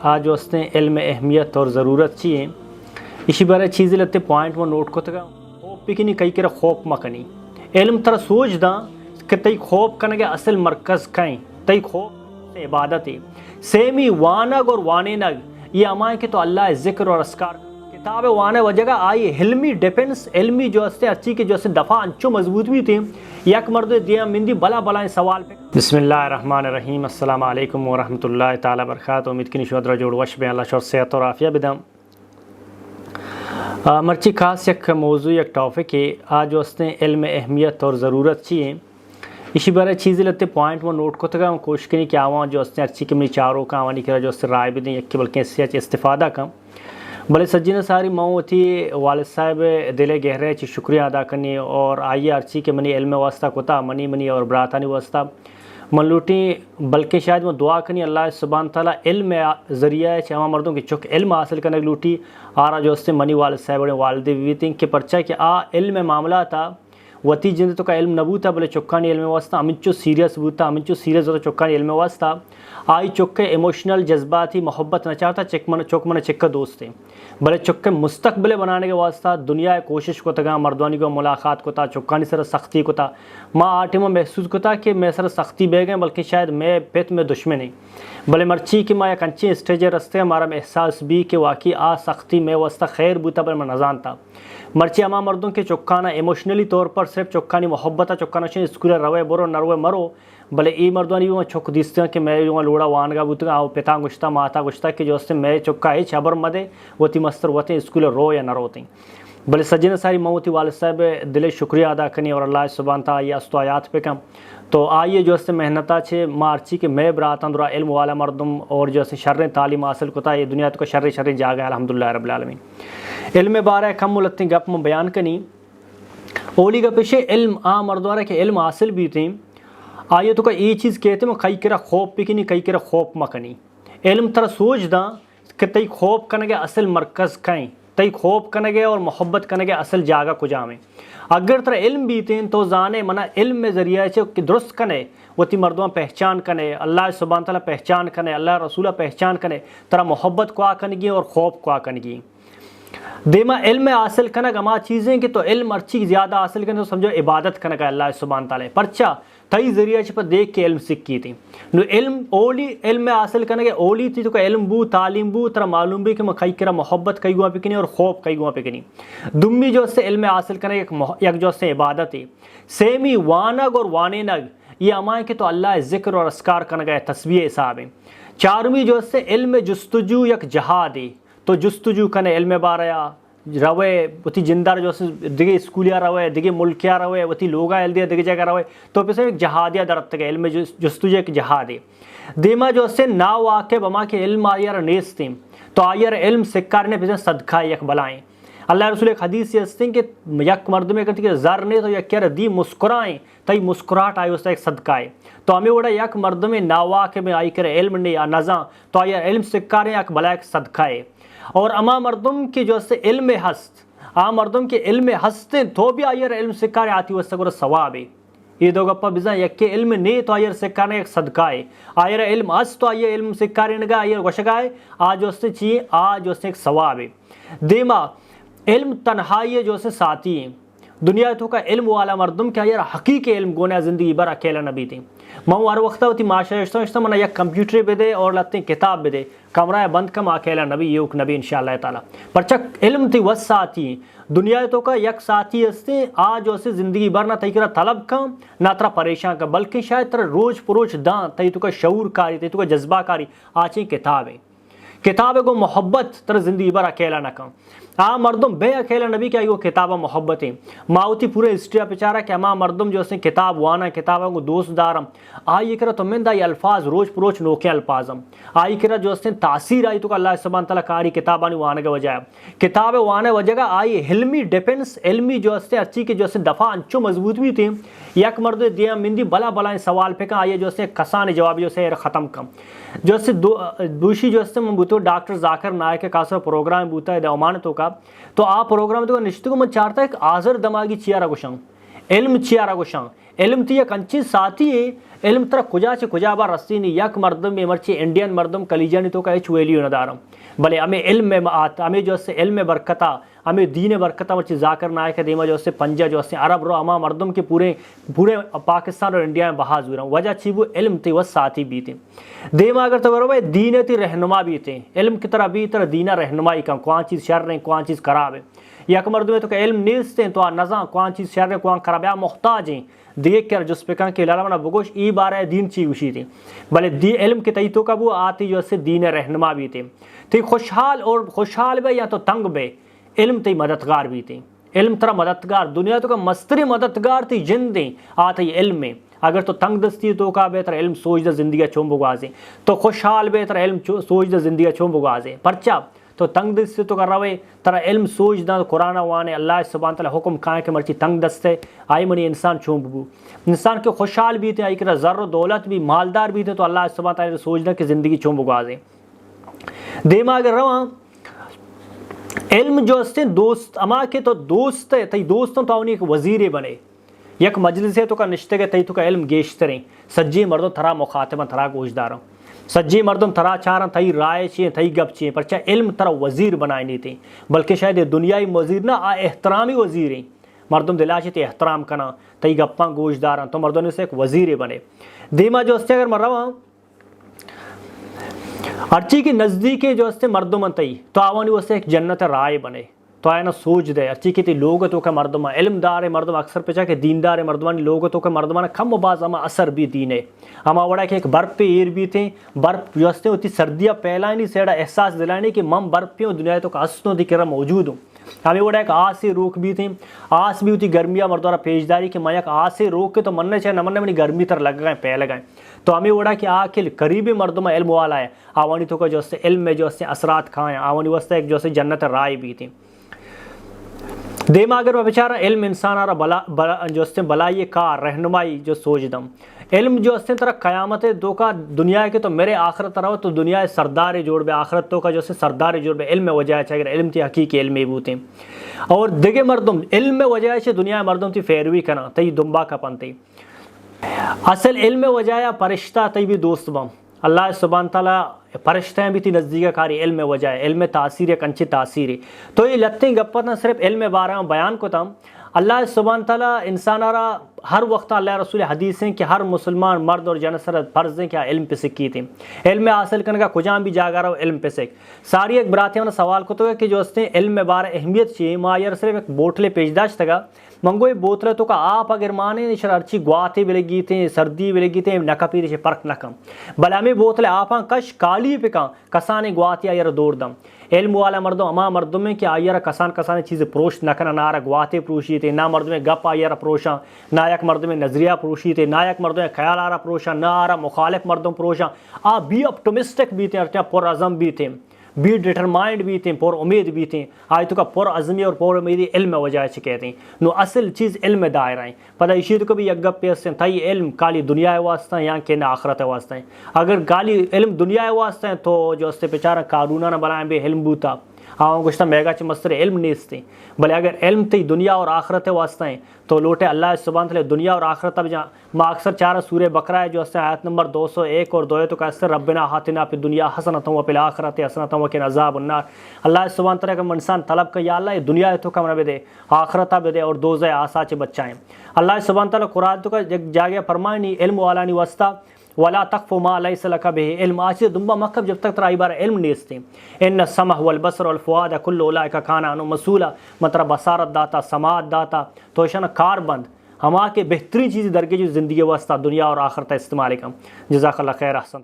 आज वस्ते इल्म अहमियत और ज़रूरत चाहिए इसी बारे चीज़ें लेते पॉइंट वो नोट को तक खोप पिकनी कई कर खोप मकनी इल्म तरह सोच दा कि तई खोप कन के असल मरकज़ कहीं तई खोप से इबादत है सेमी वानग और वानेनग ये अमाए के तो अल्लाह ज़िक्र और अस्कार किताब वाने वजह आई हिल्मी डिफेंस इल्मी जो हस्ते अच्छी के जो हस्ते दफ़ा अंचो मजबूत भी थे यक मर्द दिया मिंदी बला बलाएं सवाल पे बिस्मिल्लाहिर्रहमानिर्रहीम अस्सलाम वालेकुम व रहमतुल्लाहि तआला बरकातहू उम्मीद की निशोदरा जोड़ वश में अल्लाह शर सेहत और आफिया बिदम मर्ची खास एक मौजू एक टॉपिक है आज वस्ते इल्म अहमियत और ज़रूरत चाहिए इसी बारे चीज़ें लेते पॉइंट वो नोट को तक कोशिश करें कि आवा जो हस्ते अच्छी के मेरी चारों का आवानी करा जो हस्ते राय भी दें यक बल्कि इससे इस्तेफादा का भले सज्जन सारी माँ थी वालिद साहब दिले गहरे ची शुक्रिया अदा करनी और आइए अर्ची के मनी इल्म वास्ता कोता मनी मनी और बरातानी वास्ता मन लूटी बल्कि शायद वो दुआ करनी अल्लाह सुब्हान ताला इल्म ज़रिया है चमा मर्दों की चुक इल्म हासिल करने लूटी आ रहा जो उससे मनी वालिद साहब बड़े वालदे विवितिंग के पर्चा कि आ इल्म मामला था वती जिंद तो का इल्म नबू था भले चुक्कानी इल्म वास्ता अमिचो सीरियस बूता अमिचो सीरियस होता चुक्कानी इल्म वास्ता आई चुक्के इमोशनल जज्बाती मोहब्बत न चाहता चुक मन चिक्का दोस्त थे भले चुक्के मुस्तकबिल बनाने के वास्ता दुनिया कोशिश को तगा मर्दानी को मुलाकात को था चुक्कानी सर सख्ती को था माँ आटे में महसूस को था कि मैं सर सख्ती बह गए बल्कि शायद मैं पेट में दुश्मन नहीं भले मर्ची कि माँ एक अच्छी स्टेज रस्ते हमारा एहसास भी कि वाकई आ सख्ती में वास्ता खैर बूता पर मैं नजान था मर्ची अमा मर्दों के चुक्काना इमोशनली तौर पर सिर्फ चुक्कानी मोहब्बत चुक्काना स्कूल रवे बरो नरवे मरो भले ई मर्दानी भी चुक दिसते हैं कि मैं जो लोड़ा वानगा बुतगा आओ पिता गुश्ता माता गुश्ता कि जो मैं चुक्का है छबर मदे वती मस्तर वते स्कूल रो या न रोते भले सज्जन सारी मऊती वालिद साहब दिले शुक्रिया अदा करनी और अल्लाह सुब्हान ताला ये अस्तो आयात पे कम तो आइए जो है मेहनता छे मार्ची के मैं बरातन दुरा इल्म वाला मर्दम और जो है शर्र तालीम हासिल कोता ये दुनिया तो शर्र शर्र जागा अल्हम्दुलिल्लाह रब्बिल आलमीन इल्म बारे कम मुलत्ती गप में बयान कनी ओली का पेशे इल्म आ मर्दवारा के इल्म हासिल भी थी आइए तो का ये चीज़ कहते हैं कई करा खोप पिकनी कई करा खोप मकनी इल्म तरह सोच दा कि तई खोप कन के असल मरकज़ कहीं तई खोप कन के और मोहब्बत कन के असल जागा कुजा में अगर तरह इल्म भी थे तो जाने मना इल्म में ज़रिया कि दुरुस्त कने वती मर्दों पहचान कने अल्लाह सुब्हान ताला पहचान कने अल्लाह रसूला पहचान कने तरह मोहब्बत को आकनगी और खौफ को आकनगी देमा इल्म हासिल कनक अमा चीज़ें कि तो इल्म अच्छी ज़्यादा हासिल करने तो समझो इबादत कनक अल्लाह सुब्हान ताला परचा तई ज़रिया पर देख के इल्म सीखी थी नो इल्म ओली इल्म हासिल करने के ओली थी तो का इल्म बू तालीम बू तरह मालूम भी कि मैं कई करा मोहब्बत कई गुआ पिकनी और खौफ कई गुआ पिकनी दुम्मी जो से इल्म हासिल करने एक जो से इबादत है सेमी वानग और वानेनग ये अमाए के तो अल्लाह ज़िक्र और अस्कार करने तस्बीह हिसाब है चारवीं जो से इल्म जुस्तजू यक जहाद है तो जुस्तजू कने इल्म बारया रवे वती जिंदार जो दिगे स्कूलिया रवे दिगे मुल्किया रवे वती लोगा एल दिया दिगे जगह रवे तो पे एक जहादिया दरत के इल्म जुस्तजू एक जहाद है देमा जो से ना वाके बमा के इल्म आयर नेस थे तो आयर इल्म सिक्कार ने पे सदका यक बलाएं अल्लाह रसूल एक हदीस से हस्ते कि यक मर्द में कहते कि ज़र ने तो यक क्या दी मुस्कुराएं तई मुस्कुराहट आई उसका एक सदका है तो हमें बड़ा यक मर्द में नावा के में आई करे इल्म ने या नज़ा तो आयर इल्म सिक्कार यक बला एक सदका है और अमा मर्दम के जो से इल्म हस्त आ मर्दम के इल्म हस्ते तो भी आयर इल्म सिक्कार आती वस्तुर सवाब है ये दो गप्पा बिजा यक इल्म ने तो आयर सिक्कार एक सदका है आयर इल्म हस्त तो आयर इल्म सिक्कार नगा आयर गोशगा है आज उससे चाहिए आज उससे एक सवाब है देमा इल्म तन्हाई जो से साथी है दुनिया तो का इल्म वाला मर्दम क्या यार हकीकी इल्म गोना ज़िंदगी भर अकेला नबी थी मैं हर वक्त होती माशा मना या कंप्यूटर पे दे और लत्ते किताब पे दे कमरा बंद कम अकेला नबी युग नबी इंशाअल्लाह ताला पर चक इल्म थी वस साथी दुनिया तो का यक साथी हस्ते आज वैसे ज़िंदगी भर ना तई करा तलब का ना तरा परेशान का बल्कि शायद तरह रोज़ परोज दां तई तो का शऊर कारी तई तो का जज्बा कारी आची किताब को मोहब्बत तरह ज़िंदगी भर अकेला न कम आ मर्दम बे अकेला नबी क्या वो किताब मोहब्बत है माउती पूरे हिस्ट्री बेचारा कि अमा मर्दम जो से किताब वाना किताबों को दोस्त दारम आई करा तो मैं दाई अल्फाज रोज परोच नोके अल्फाजम आई करा जो से तासीर आई तो अल्लाह सुब्हान ताला कारी किताबानी वाने के वजह किताब वाने वजह आई हिल्मी डिफेंस इल्मी जो से अच्छी के जो से दफ़ा अंचो मजबूत भी थी यक मर्द दिया मिंदी बला बलाएं सवाल पे का आइए जो से कसान जवाब जो से ख़त्म कम जो से दूसरी जो से बूतो डॉक्टर जाकिर नायक के कासर प्रोग्राम बूता है अमानतों का तो आ प्रोग्राम तो निश्चित को मैं चाहता है आज़र दमागी चियारा गुशंग علم چیارا گوشان علم تی یک انچی ساتھی ہے علم ترا کجا چے کجا بار رسی نہیں یک مردم مرچی انڈین مردم کلیجانی تو کا ایچ ویلیو ندارم بلے ہمیں علم میں آتا ہمیں جو سے علم میں برکتا ہمیں دین برکتا مرچی ذاکر نائک دیما جو سے پنجہ جو سے عرب رو اما مردم کے پورے پاکستان اور انڈیا میں بہا زورا وجہ چی وہ علم تی وہ ساتھی بھی تھے دیما اگر تو برو دین تی رہنما بھی تھے علم کی طرح بھی طرح دینہ رہنمائی کا کون چیز شر ہے کون چیز خراب ہے یک مردم ہے تو کہ علم نیستے ہیں تو نظام کون چیز شر ہے کون خراب ہے محتاج ہیں دیکھ کر جس پہ کہاں کہ لالا منا بگوش ای بارہ دین چی گوشی تھی بلے علم کے تئی تو کا وہ آتی جو سے دین رہنما بھی تھے تو خوشحال بے یا تو تنگ بے علم تی مددگار بھی تھے علم ترا مددگار دنیا تو کا مستری مددگار تھی جن دیں آتی علم میں اگر تو تنگ دستی تو کا بہتر علم سوچ دا زندگی چوم بگوازیں تو خوشحال بہتر علم سوچ دا زندگی چوم بگوازیں پرچا تو تنگ دستی تو کر رہے ترا علم سوچ دا قرآن وانے اللہ سبحانہ تعالی حکم کھائیں کہ مرچی تنگ دستے آئی منی انسان چوم بگو انسان کے خوشحال بھی تھے آئی کہ زر و دولت بھی مالدار بھی تھے تو اللہ سبحانہ تعالی سوچ دا کہ زندگی چوم بگوازیں دیما اگر رواں علم جو استے دوست اما کے تو دوست ہے تی دوستوں تو انہیں ایک وزیر بنے یک مجلس ہے تو کا نشتے کے تی تو کا علم گیشتریں سجی مردوں تھرا مخاطبہ تھرا گوشداروں سجی مردم تھرا چارن تھئی رائے چیئیں تھئی گپ چیئیں پرچہ علم ترا وزیر بنائے نہیں تھے بلکہ شاید دنیای وزیر نہ احترامی وزیر ہیں مردم دلاشی تے احترام کنا تھئی گپاں گوشدارن تو مردوں نے سے ایک وزیر بنے دیما جو استے اگر مروا ارچی کی نزدیکی جو استے مردم انتئی تو آوانی وہ سے ایک جنت رائے بنے تو آئے نا سوچ دے ارچی کی تی لوگتوں کا مردم علم دار مردم اکثر پچا کہ دیندار مردمانی لوگتوں کا مردمان کم و باز اما اثر بھی دین ہے اما وڑا کہ ایک برف پہ ایر بھی تھے برف جو استے ہوتی سردیاں پہلائنی سیڑا احساس دلائنی کہ مم برف پیوں دنیا تو کا اسنوں دی کرا موجود ہوں ہمیں وڑا ایک آس روک بھی تھے آس بھی ہوتی گرمیاں مردوارا پیشداری کہ میں ایک آس روک کے تو مننے چاہے نمنے منی گرمی تر لگ گئے پہ لگائیں تو ہمیں وڑا کہ آکل قریبی مردم علم والا ہے آوانی تو کا جو استے علم میں جو استے اثرات کھائیں آوانی واسطے ایک جو استے جنت رائے بھی تھے دیما اگر وہ بیچارہ علم انسان آرہ جو استے بلائی کار رہنمائی جو سوچ دم علم جو استے طرح قیامت دو کا دنیا کے تو میرے آخرت رہو تو دنیا سردار جوڑ بے آخرت تو کا جو استے سردار جوڑ بے علم میں وجہ چاہے اگر علم تی حقیقی علمی بوتے اور دیگے مردم علم میں وجہ چاہے دنیا مردم تی فیروی کنا تی دنبا کا پنتی اصل علم میں وجہ پرشتہ تی بھی دوست بم اللہ سبحانہ تعالیٰ فرشتے ہیں بھی تھی نزدیک کاری علم وجہ ہے علم تاثیر ہے کنچی تاثیر ہے تو یہ لگتے ہیں گپت نہ صرف علم بارے میں بیان کو تم اللہ سبحانہ تعالیٰ انسان آرہ ہر وقت اللہ رسول حدیث ہیں کہ ہر مسلمان مرد اور جنس فرض ہیں کہ علم پہ سکی تھی علم حاصل کرنے کا کجام بھی جاگا رہا ہو علم پہ سک ساری ایک براتیوں نے سوال کو تو ہے کہ جو اس نے علم بارے اہمیت چاہیے مایر صرف ایک بوٹلے پیشداشت تھا منگوئی بوتلے تو کا آپ اگر مانے شرارچی گواتے بھی لگی تھے سردی بھی لگی تھے نکا پیری سے فرق نہ کم بلا میں بوتلے آپاں کش کالی پہ کام کسانے گواتی آئیر دور دم علم والا مردم اما مردم میں کہ آئیر کسانے چیزیں پروش نہ کرنا نہ گواتے پروشی تھے نہ مردم میں گپ آئیر پروشاں نہ یک مردم میں نظریہ پروشی تھے نہ یک مردم میں خیال آرہ پروشاں نہ آرہ مخالف مردم پروشاں آپ بھی اپٹومسٹک بھی تھے ارچہ پر عزم بھی تھے بھی ڈیٹرمائنڈ بھی تھے پر امید بھی تھے آئی تو کا پر عزمی اور پر امیدی علم وجہ سے کہتے ہیں نو اصل چیز علم دائرہ ہیں پتہ اسی تو کبھی یک گپ پیستے ہیں تھائی علم کالی دنیا واسطہ ہیں یا کہ نہ آخرت واسطہ ہیں اگر کالی علم دنیا واسطہ ہیں تو جو اس سے پیچارہ قانونہ نہ بنائیں بے علم بوتا آؤں گشتہ میگا چھ مستر علم نیستے بلے اگر علم تی دنیا اور آخرت واسطہ ہیں تو لوٹے اللہ سبحانہ تعالی دنیا اور آخرت اب جہاں ما اکثر چارہ سورہ بقرہ ہے جو اس سے آیت نمبر 201 اور 2 تو کہتے ربنا آتنا فی الدنیا حسنۃ و فی الآخرۃ حسنۃ وقنا عذاب النار اللہ سبحانہ تعالی کا انسان طلب کا یا اللہ دنیا تو کم نہ دے آخرت بھی دے اور دوزہ آسا چ بچائیں اللہ سبحانہ تعالی قرآن تو کا جاگے فرمائے نہیں علم والا نہیں واسطہ ولا تقف ما ليس لك به علم آج دنبا مکب جب تک ترا عبارہ علم نیستے ان السمع والبصر والفؤاد كل اولئک کان عنہ مسئولا مطلب بصارت داتا سماعت داتا تو شن کار بند ہما کے بہترین چیز درگے جو زندگی واسطہ دنیا اور آخرت استعمال کم جزاک اللہ خیر احسن.